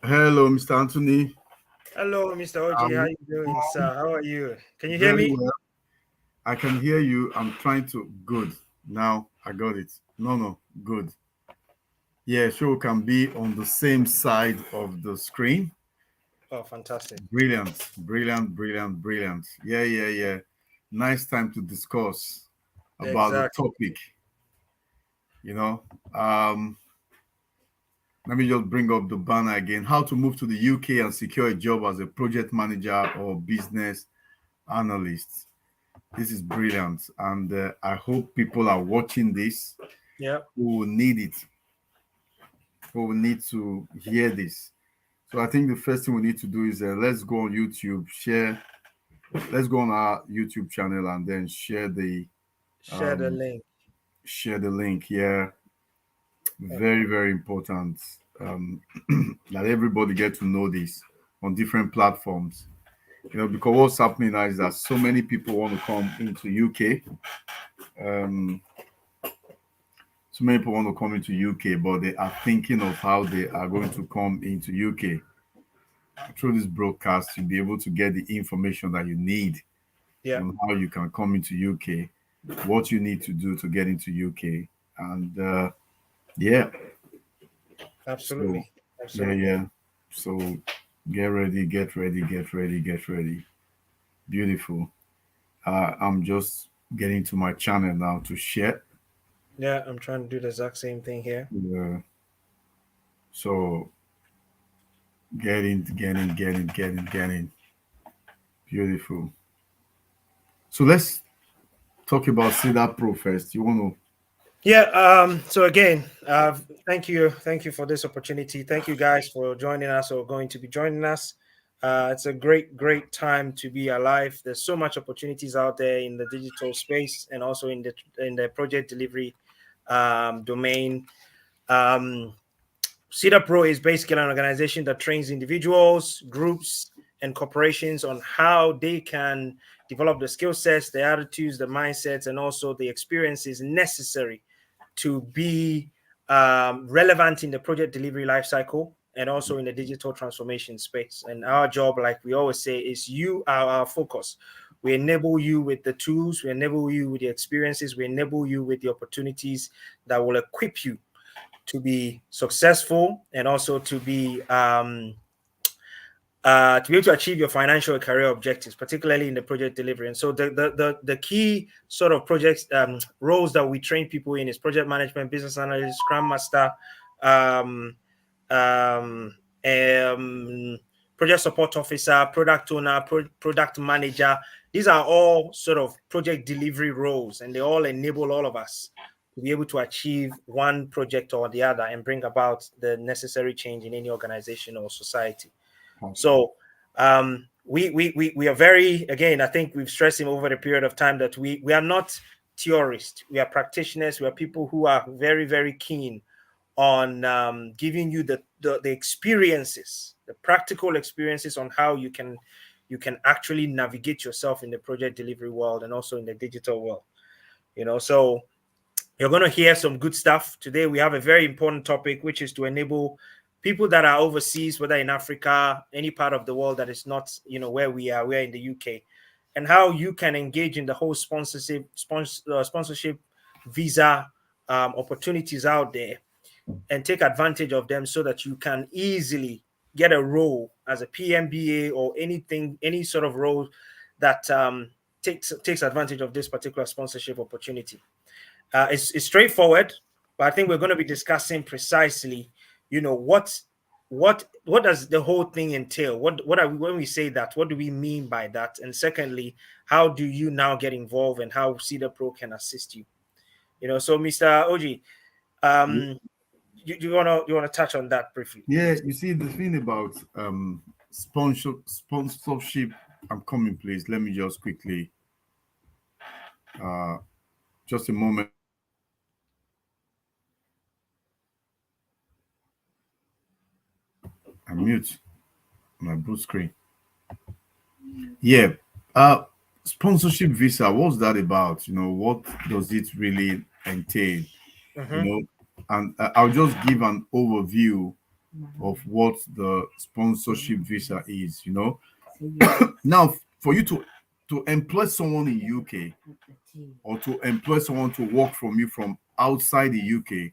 Hello, Mr. Anthony. Hello, Mr. OG. How you doing, sir? How are you? Can you hear Very me? well. I can hear you. I'm trying to. Good. Now I got it. No. Good. Yeah, sure. Can be on the same side of the screen. Oh, fantastic. Brilliant. Brilliant. Brilliant. Brilliant. Yeah. Nice time to discuss about the Exactly. topic. You know, um, let me just bring up the banner again. How to move to the UK and secure a job as a project manager or business analyst. This is brilliant, and I hope people are watching this Yeah. who will need it, who will need to hear this. So I think the first thing we need to do is let's go on YouTube, share. Let's go on our YouTube channel and then Share the um, link. share the link. Yeah, very very important that everybody get to know this on different platforms. Because what's happening now is that so many people want to come into UK. Um, So many people want to come into UK, but they are thinking of how they are going to come into UK. Through this broadcast, you'll be able to get the information that you need Yeah. on how you can come into UK, what you need to do to get into UK, and yeah. So Absolutely. Absolutely. yeah. So get ready, get ready, get ready, get ready. Beautiful. I'm just getting to my channel now to share. Yeah, I'm trying to do the exact same thing here. Yeah. So getting. Beautiful. So let's talk about Cedar Pro first. You want to? Yeah. So again, thank you for this opportunity. Thank you guys for joining us or going to be joining us. It's a great time to be alive. There's so much opportunities out there in the digital space and also in the project delivery domain. Um, Cedar Pro is basically an organization that trains individuals, groups, and corporations on how they can develop the skill sets, the attitudes, the mindsets, and also the experiences necessary to be relevant in the project delivery lifecycle and also in the digital transformation space. And our job, like we always say, is you are our focus. We enable you with the tools, we enable you with the experiences, we enable you with the opportunities that will equip you to be successful and also to be able to achieve your financial career objectives, particularly in the project delivery. And so the key sort of projects roles that we train people in is project management, business analyst, scrum master, um, um, um, project support officer, product owner, product manager. These are all sort of project delivery roles, and they all enable all of us to be able to achieve one project or the other and bring about the necessary change in any organization or society. So we are very, again, I think we've stressed him over the period of time that we are not theorists, we are practitioners, we are people who are very, very keen on giving you the experiences, the practical experiences on how you can actually navigate yourself in the project delivery world and also in the digital world. So you're going to hear some good stuff today. We have a very important topic, which is to enable people that are overseas, whether in Africa, any part of the world that is not, where we're in the UK, and how you can engage in the whole sponsorship visa opportunities out there and take advantage of them so that you can easily get a role as a PMBA or any sort of role that takes advantage of this particular sponsorship opportunity. It's straightforward, but I think we're going to be discussing precisely, what does the whole thing entail? What are we, when we say that, what do we mean by that? And secondly, how do you now get involved and how Cedar Pro can assist you? So Mr. Oji, you wanna touch on that briefly? Yeah, you see the thing about sponsorship. I'm coming, please. Let me just quickly, just a moment. I mute my boot screen. Yeah. Sponsorship visa. What's that about? What does it really entail? And I'll just give an overview of what the sponsorship visa is. Now, for you to employ someone in UK or to employ someone to work from you from outside the UK,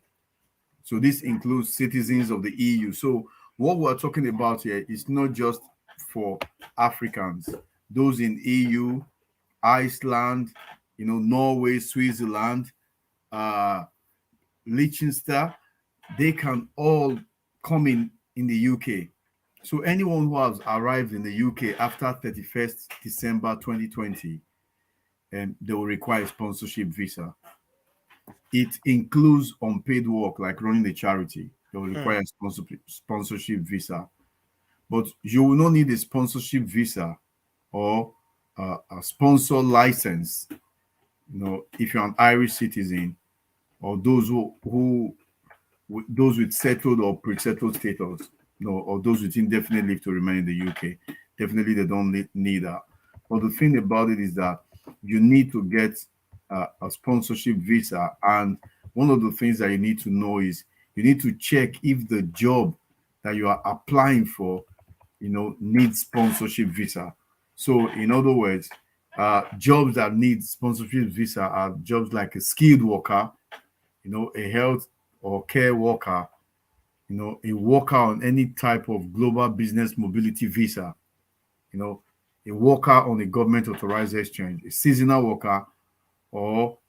so this includes citizens of the EU. So what we're talking about here is not just for Africans, those in EU, Iceland, Norway, Switzerland, Liechtenstein, they can all come in the UK. So anyone who has arrived in the UK after 31st December 2020, they will require a sponsorship visa. It includes unpaid work like running a charity. They will require a sponsorship visa. But you will not need a sponsorship visa or a sponsor license, if you're an Irish citizen or those those with settled or pre-settled status, or those with indefinite leave to remain in the UK. Definitely, they don't need that. But the thing about it is that you need to get a sponsorship visa, and one of the things that you need to know is you need to check if the job that you are applying for, needs sponsorship visa. So, in other words, jobs that need sponsorship visa are jobs like a skilled worker, a health or care worker, a worker on any type of global business mobility visa, a worker on a government authorized exchange, a seasonal worker, or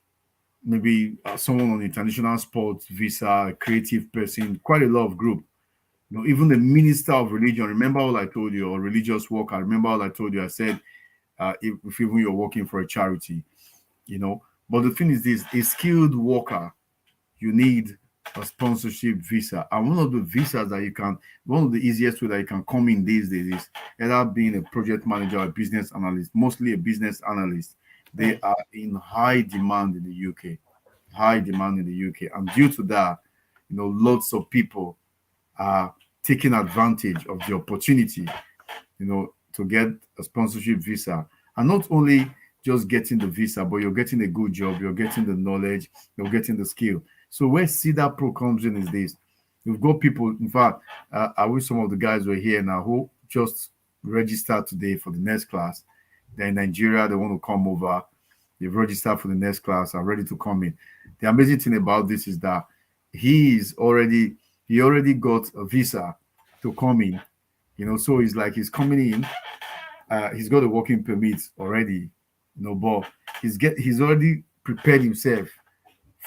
maybe someone on international sports visa, a creative person, quite a lot of group. Even the minister of religion, remember all I told you, or religious worker, remember all I told you, I said, if even you're working for a charity, but the thing is this, a skilled worker, you need a sponsorship visa. And one of the visas that one of the easiest way that you can come in these days is either being a project manager or a business analyst, mostly a business analyst. They are in high demand in the UK, And due to that, lots of people are taking advantage of the opportunity, to get a sponsorship visa. And not only just getting the visa, but you're getting a good job, you're getting the knowledge, you're getting the skill. So where Cedar Pro comes in is this. We've got people, in fact, I wish some of the guys were here now who just registered today for the next class. They're in Nigeria, they want to come over. They've registered for the next class, are ready to come in. The amazing thing about this is that he already got a visa to come in, so he's like he's coming in. He's got a working permit already, but he's already prepared himself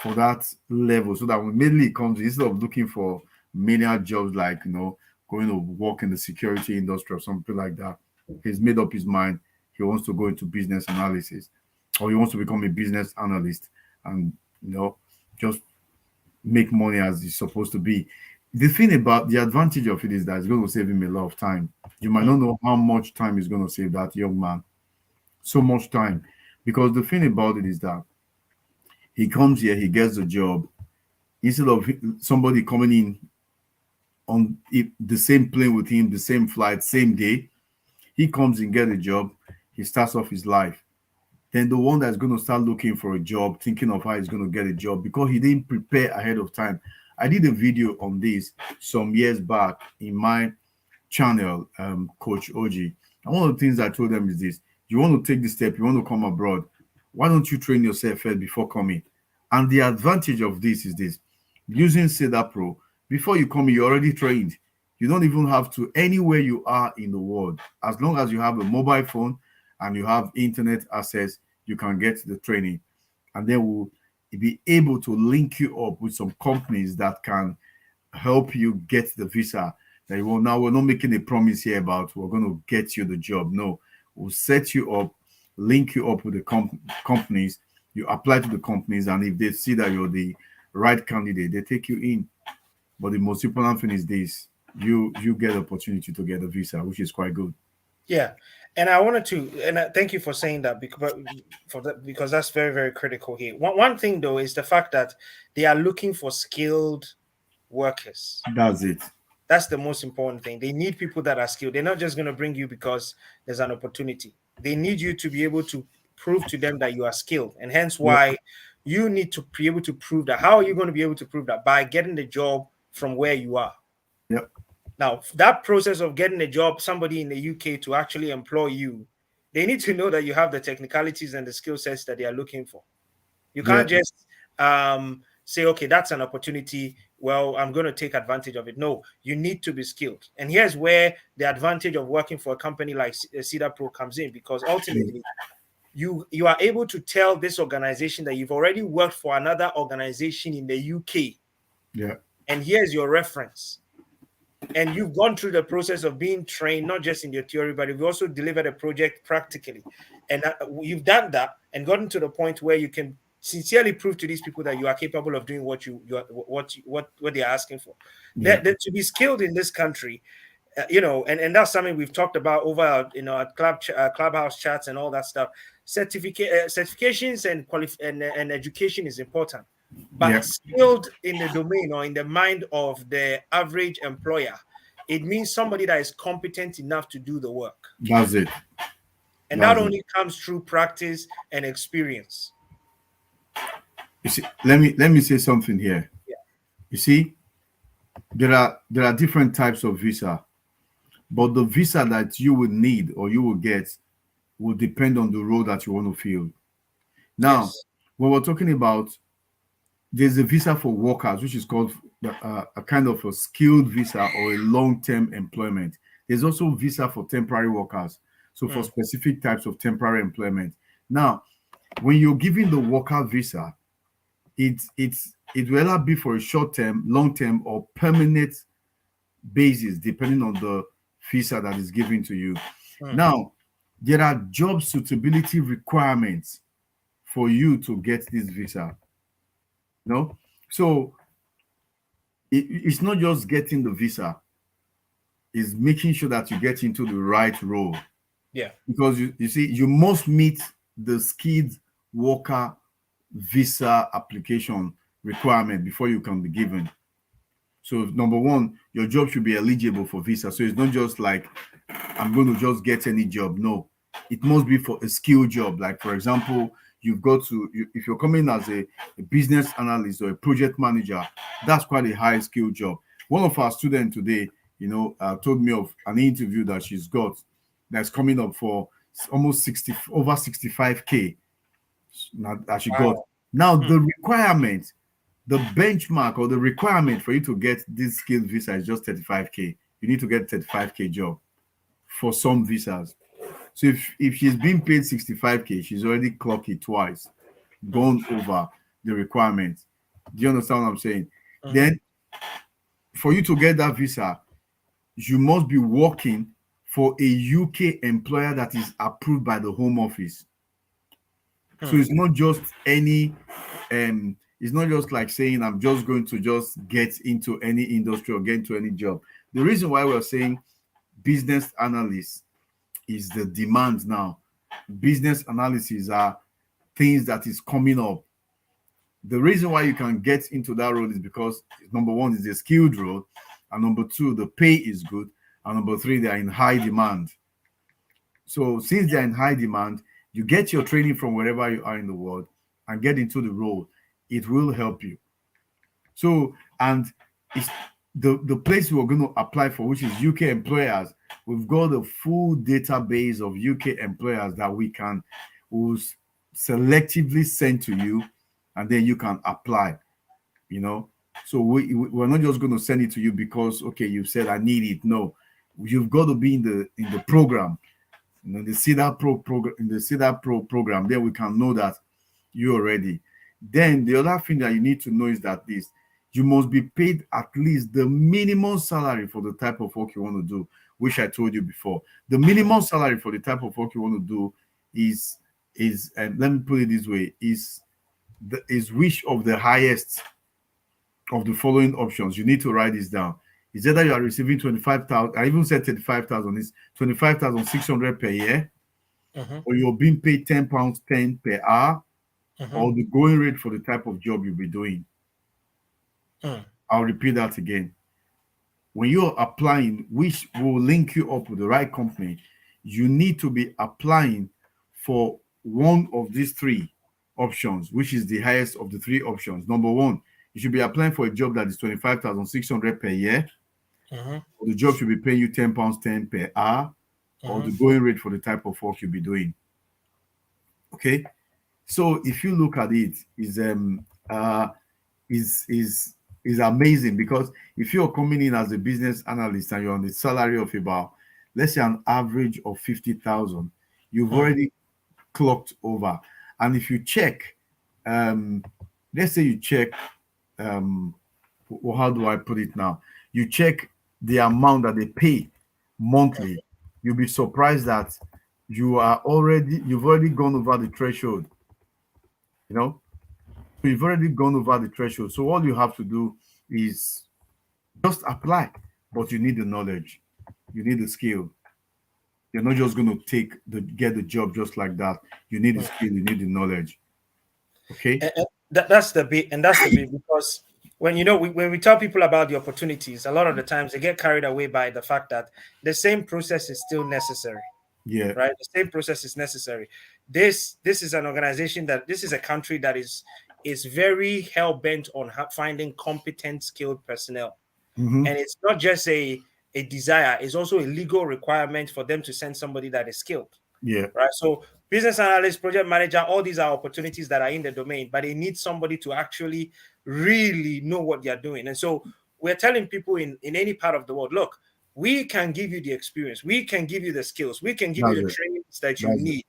for that level, so that when mainly comes, instead of looking for menial jobs like going to work in the security industry or something like that, he's made up his mind. He wants to go into business analysis, or he wants to become a business analyst, and just make money as he's supposed to be. The thing about the advantage of it is that it's going to save him a lot of time. You might not know how much time is going to save that young man. So much time. Because the thing about it is that he comes here, he gets a job. Instead of somebody coming in on the same plane with him, the same flight, same day, he comes and get a job. He starts off his life. Then the one that's going to start looking for a job, thinking of how he's going to get a job because he didn't prepare ahead of time. I did a video on this some years back in my channel, Coach OG. And one of the things I told them is this: you want to take this step, you want to come abroad, why don't you train yourself first before coming? And the advantage of this is this: using Cedar Pro, before you come, you're already trained. You don't even have to, anywhere you are in the world, as long as you have a mobile phone and you have internet access, you can get the training. And then we'll be able to link you up with some companies that can help you get the visa that you want. Now, we're not making a promise here about we're going to get you the job. No, we'll set you up, link you up with the companies. You apply to the companies, and if they see that you're the right candidate, they take you in. But the most important thing is this: you get the opportunity to get a visa, which is quite good. Yeah, and I wanted to, and thank you for saying that because that's very, very critical here. One thing though is the fact that they are looking for skilled workers. That's it. That's the most important thing. They need people that are skilled. They're not just going to bring you because there's an opportunity. They need you to be able to prove to them that you are skilled, and hence why you need to be able to prove that. How are you going to be able to prove that? By getting the job from where you are. Yep. Now, that process of getting a job, somebody in the UK to actually employ you, they need to know that you have the technicalities and the skill sets that they are looking for. You can't just say, okay, that's an opportunity. Well, I'm going to take advantage of it. No, you need to be skilled. And here's where the advantage of working for a company like Cedar Pro comes in, because ultimately you are able to tell this organization that you've already worked for another organization in the UK. Yeah. And here's your reference. And you've gone through the process of being trained, not just in your theory, but you've also delivered a project practically. And you've done that and gotten to the point where you can sincerely prove to these people that you are capable of doing what they're asking for. Yeah. That to be skilled in this country, and that's something we've talked about over at clubhouse chats and all that stuff. Certifications and education is important. But skilled in the domain or in the mind of the average employer, it means somebody that is competent enough to do the work. That's it. And that only comes through practice and experience. You see, let me say something here. Yeah. You see, there are different types of visa, but the visa that you will need or you will get will depend on the role that you want to fill. Now, when we're talking about, there's a visa for workers, which is called a kind of a skilled visa or a long-term employment. There's also visa for temporary workers, so for specific types of temporary employment. Now, when you're giving the worker visa, it will either be for a short-term, long-term, or permanent basis, depending on the visa that is given to you. Now, there are job suitability requirements for you to get this visa. No, so it's not just getting the visa; it's making sure that you get into the right role. Yeah, because you see, you must meet the skilled worker visa application requirement before you can be given. So number one, your job should be eligible for visa. So it's not just like I'm going to just get any job. No, it must be for a skilled job. Like, for example, you've got to, if you're coming as a business analyst or a project manager, that's quite a high skill job. One of our students today, told me of an interview that she's got that's coming up for almost over 65K that she got. Now, the requirement the benchmark or the requirement for you to get this skilled visa is just 35K. You need to get 35K job for some visas. So if she's being paid 65K, she's already clocked it twice, gone over the requirement. Do you understand what I'm saying? Then for you to get that visa, you must be working for a UK employer that is approved by the Home Office. So it's not just any it's not just like saying I'm just going to just get into any industry or get into any job. The reason why we're saying business analyst is the demand now. Business analysis are things that is coming up. The reason why you can get into that role is because number one is a skilled role, and number two, the pay is good, and number three, they are in high demand. So since they're in high demand, you get your training from wherever you are in the world and get into the role. It will help you. So, and it's the place we're going to apply for, which is UK employers. We've got a full database of UK employers that will selectively send to you, and then you can apply. You know, so we're not just going to send it to you because okay, you said I need it. No, you've got to be in the program. You know, the Cedar Pro program, in the Cedar Pro program, then we can know that you're ready. Then the other thing that you need to know is that you must be paid at least the minimum salary for the type of work you want to do, which I told you before. The minimum salary for the type of work you want to do is and let me put it this way, is which of the highest of the following options. You need to write this down. Is either you are receiving 25,000, I even said 35,000, is 25,600 per year, or you're being paid £10 10 per hour, or the going rate for the type of job you'll be doing. I'll repeat that again. When you're applying, which will link you up with the right company, you need to be applying for one of these three options, which is the highest of the three options. Number one, you should be applying for a job that is 25,600 per year. Or the job should be paying you £10 10 per hour, or the going rate for the type of work you'll be doing. Okay, so if you look at it, is amazing, because if you're coming in as a business analyst and you're on the salary of about, let's say, an average of 50,000, you've already clocked over. And if you check, let's say you check, how do I put it now? You check the amount that they pay monthly, you'll be surprised that you've already gone over the threshold. You know, you've already gone over the threshold. So all you have to do is just apply, but you need the knowledge, you need the skill. You're not just going to get the job just like that. You need the skill, you need the knowledge. Okay. And that's the bit, because when when we tell people about the opportunities, a lot of the times they get carried away by the fact that the same process is still necessary. Yeah. Right. The same process is necessary. This is an organization this is a country that is very hell bent on finding competent, skilled personnel, and it's not just a desire; it's also a legal requirement for them to send somebody that is skilled. Yeah. Right. So business analyst, project manager, all these are opportunities that are in the domain, but they need somebody to actually really know what they're doing. And so we're telling people in any part of the world, look, we can give you the experience, we can give you the skills, we can give you the trainings that you need,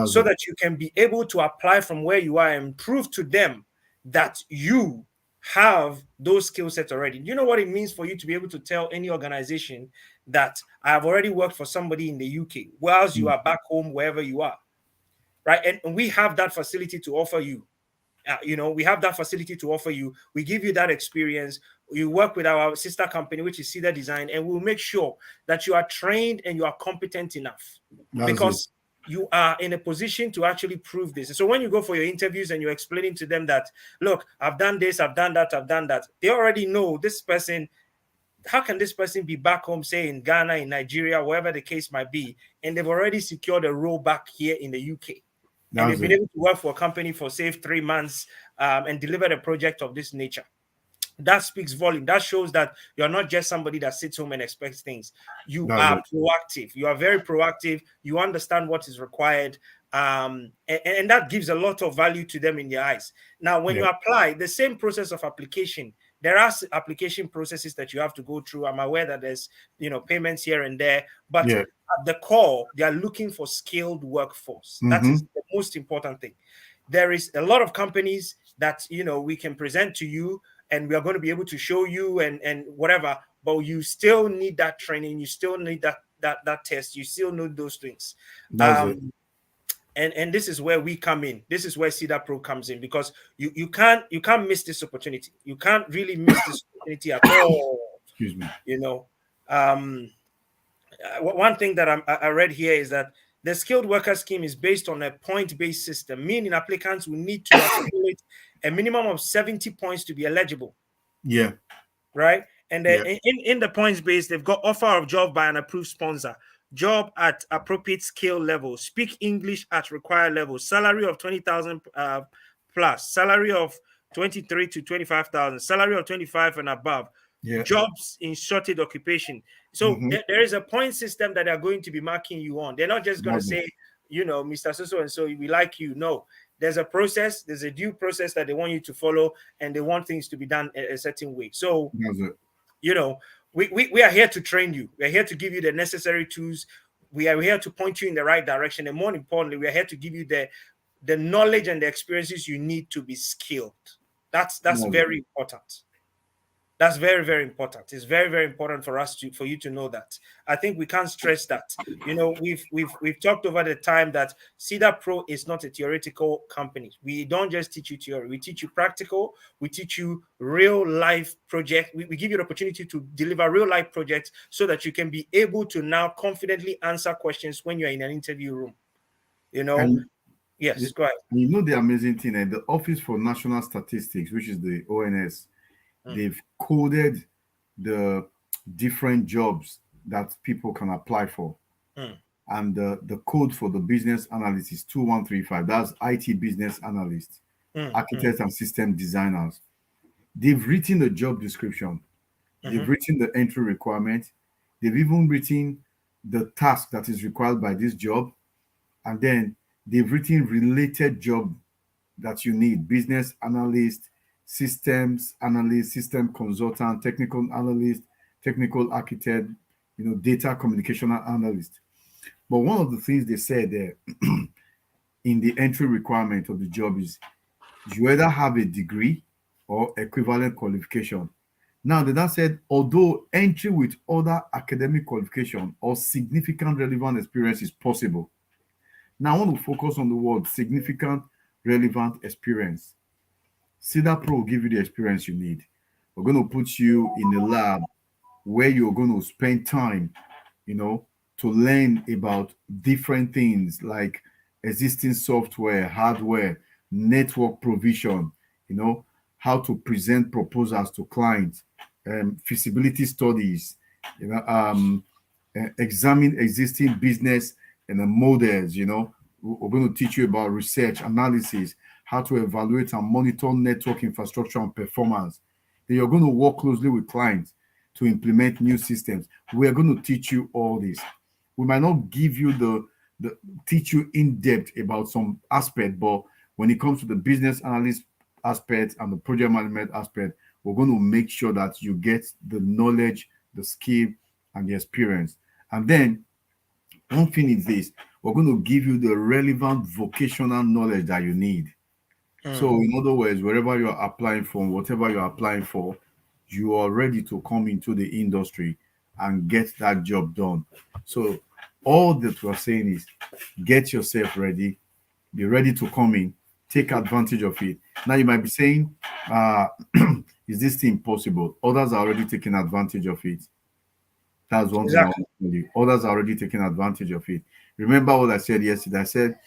so that you can be able to apply from where you are and prove to them that you have those skill sets already. You know what it means for you to be able to tell any organization that I have already worked for somebody in the UK whilst you are back home, wherever you are, right? And we have that facility to offer you. We have that facility to offer you. We give you that experience. You work with our sister company, which is Cedar Design, and we'll make sure that you are trained and you are competent enough, because you are in a position to actually prove this. And so when you go for your interviews and you're explaining to them that, look, I've done this, I've done that, they already know this person. How can this person be back home, say in Ghana, in Nigeria, wherever the case might be, and they've already secured a role back here in the UK? And they've been able to work for a company for, say, 3 months and delivered a project of this nature. That speaks volume. That shows that you're not just somebody that sits home and expects things. You are proactive. You are very proactive. You understand what is required. And that gives a lot of value to them in their eyes. Now, when Yeah. you apply the same process of application, there are application processes that you have to go through. I'm aware that there's payments here and there, but Yeah. at the core, they are looking for skilled workforce. That Mm-hmm. is the most important thing. There is a lot of companies that we can present to you, and we are going to be able to show you and whatever, but you still need that training, you still need that test, you still need those things. That's it. And this is where we come in. This is where Cedar Pro comes in, because you can't miss this opportunity. You can't really miss this opportunity at all. Excuse me. You know, um, one thing that I read here is that the skilled worker scheme is based on a point-based system, meaning applicants will need to accumulate a minimum of 70 points to be eligible, Yeah. right? And Yeah. in the points base, they've got offer of job by an approved sponsor, job at appropriate skill level, speak English at required level, salary of 20,000 plus, salary of 23 to 25,000, salary of 25 and above, Yeah. jobs in shorted occupation. So Mm-hmm. there is a point system that they're going to be marking you on. They're not just going to That's it. say, Mr. So and so, we like you. No, there's a process, there's a due process that they want you to follow, and they want things to be done a certain way. So, That's it. we are here to train you. We're here to give you the necessary tools. We are here to point you in the right direction. And more importantly, we are here to give you the knowledge and the experiences you need to be skilled. That's That's it. very important. That's very, very important. It's very, very important for you to know that. I think we can't stress that. We've talked over the time that Cedar Pro is not a theoretical company. We don't just teach you theory. We teach you practical. We teach you real life project. We give you the opportunity to deliver real life projects so that you can be able to now confidently answer questions when you're in an interview room. And Yes, go ahead. the amazing thing, and the Office for National Statistics, which is the ONS, Mm, they've coded the different jobs that people can apply for. mm, And the code for the business analyst is 2135. That's IT business analyst, mm, mm, architects, and system designers. They've written the job description, they've mhm, written the entry requirement, they've even written the task that is required by this job, and then they've written related job that you need: business analyst, systems analyst, system consultant, technical analyst, technical architect, data communication analyst. But one of the things they said there in the entry requirement of the job is you either have a degree or equivalent qualification. Now, they that said, although entry with other academic qualification or significant relevant experience is possible. Now, I want to focus on the word significant relevant experience. Cedar Pro will give you the experience you need. We're going to put you in a lab where you're going to spend time, you know, to learn about different things like existing software, hardware, network provision, how to present proposals to clients, feasibility studies, examine existing business and the models. We're going to teach you about research, analysis, how to evaluate and monitor network infrastructure and performance. Then you're going to work closely with clients to implement new systems. We are going to teach you all this. We might not give you the teach you in depth about some aspect, but when it comes to the business analyst aspect and the project management aspect, we're going to make sure that you get the knowledge, the skill, and the experience. And then one thing is this: we're going to give you the relevant vocational knowledge that you need. So, mm. in other words, wherever you're applying for, whatever you're applying for, you are ready to come into the industry and get that job done. So, all that we're saying is get yourself ready, be ready to come in, take advantage of it. Now, you might be saying, uh, is this thing possible? Others are already taking advantage of it. That's one thing I want Exactly. to tell you. Others are already taking advantage of it. Remember what I said yesterday? I said,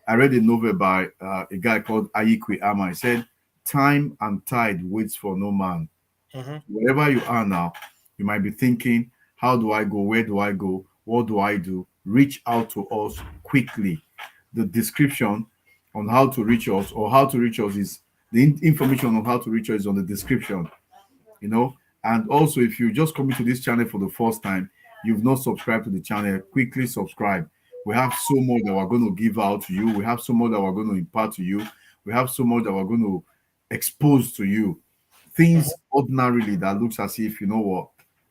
I read a novel by a guy called Ayikwe Ama. He said, time and tide waits for no man. Mhm. Wherever you are now, you might be thinking, how do I go? Where do I go? What do I do? Reach out to us quickly. The description on how to reach us or how to reach us is information on how to reach us is on the description. And also, if you just coming to this channel for the first time, you've not subscribed to the channel, quickly subscribe. We have so much that we're going to give out to you. We have so much that we're going to impart to you. We have so much that we're going to expose to you. Mhm. Things ordinarily that looks as if, you know what,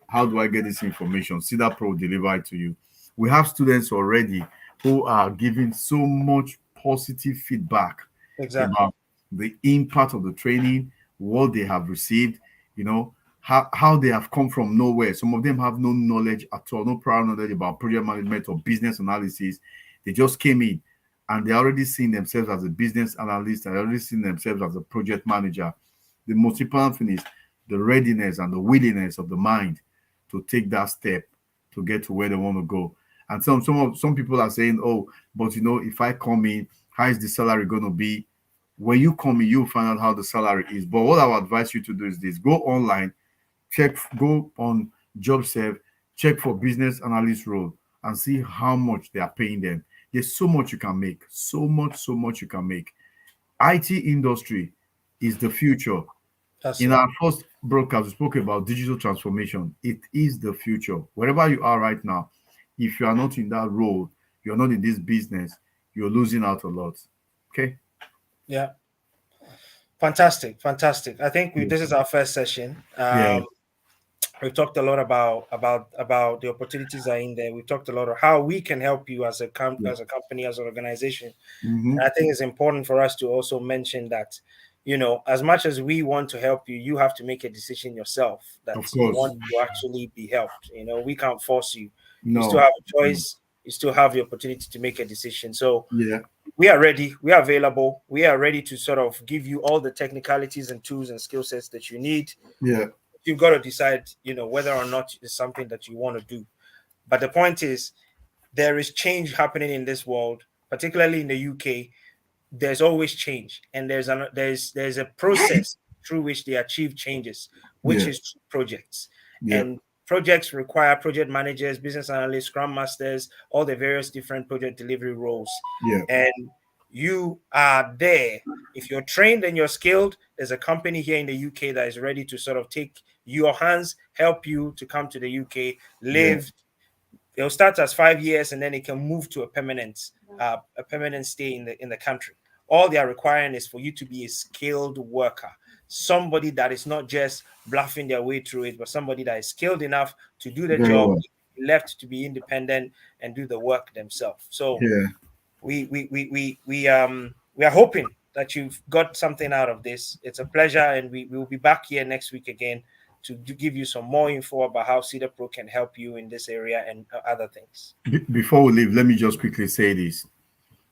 how do I get this information? Cedar Pro deliver it to you. We have students already who are giving so much positive feedback Exactly. about the impact of the training, what they have received, you know, how they have come from nowhere. Some of them have no knowledge at all, no prior knowledge about project management or business analysis. They just came in and they already seen themselves as a business analyst. They already seen themselves as a project manager. The most important thing is the readiness and the willingness of the mind to take that step to get to where they want to go. And some people are saying, oh, but you know, if I come in, how is the salary going to be? When you come in, you'll find out how the salary is. But what I would advise you to do is this: go online, go on JobServe, check for business analyst role, and see how much they are paying them. There's so much you can make, so much you can make. IT industry is the future. That's In it. our first broadcast, we spoke about digital transformation. It is the future. Wherever you are right now, if you are not in that role, you're not in this business, you're losing out a lot. Okay. Yeah. Fantastic. Fantastic. I think Yeah. this is our first session. Yeah. We've talked a lot about the opportunities that are in there. We talked a lot of how we can help you as a Yeah. as a company, as an organization. Mm-hmm. And I think it's important for us to also mention that, as much as we want to help you, you have to make a decision yourself that Of you course. want to actually be helped. We can't force you. You still No. have a No. choice. You still have the opportunity to make a decision. So Yeah. we are ready. We are available. We are ready to sort of give you all the technicalities and tools and skill sets that you need. Yeah. You've got to decide, whether or not it's something that you want to do. But the point is, there is change happening in this world, particularly in the UK. There's always change, and there's a process through which they achieve changes, which Yeah. is projects. Yeah. And projects require project managers, business analysts, scrum masters, all the various different project delivery roles. Yeah. And you are there. If you're trained and you're skilled, there's a company here in the UK that is ready to sort of take your hands, help you to come to the UK, Yeah. live. It'll start as 5 years, and then it can move to a permanent stay in the country. All they are requiring is for you to be a skilled worker, somebody that is not just bluffing their way through it, but somebody that is skilled enough to do the Very job, well. left to be independent and do the work themselves. So Yeah. we are hoping that you've got something out of this. It's a pleasure, and we will be back here next week again to give you some more info about how Cedar Pro can help you in this area and other things. Before we leave, let me just quickly say this.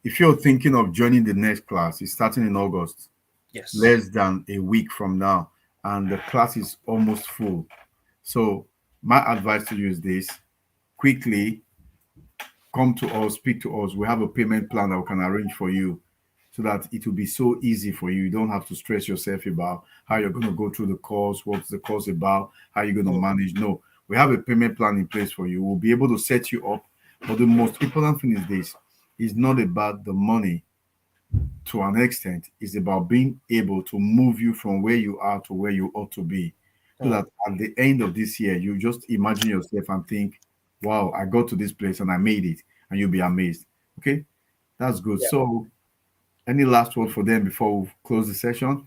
If you're thinking of joining the next class, it's starting in August, Yes. less than a week from now, and the class is almost full. So, my advice to you is this: quickly come to us, speak to us. We have a payment plan that we can arrange for you so that it will be so easy for you. You don't have to stress yourself about how you're going to go through the course, what's the course about, how you're going to Mm. manage. No, we have a payment plan in place for you. We'll be able to set you up. But the most important thing is this: it's not about the money to an extent, it's about being able to move you from where you are to where you ought to be. So Mm. that at the end of this year, you just imagine yourself and think, wow, I got to this place and I made it. And you'll be amazed. Okay, that's good. Yeah. So, any last word for them before we close the session?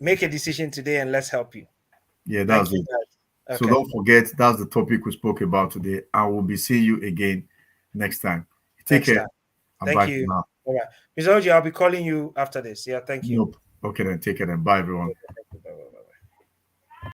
Make a decision today and let's help you. Yeah, Thank that's you, it. guys. So, Okay. don't forget, that's the topic we spoke about today. I will be seeing you again next time. Take Next care time. and Thank bye for you. now. All right. Ms. Oji, I'll be calling you after this. Yeah, thank you. Nope. Okay, then take care then. Bye, everyone. Thank you.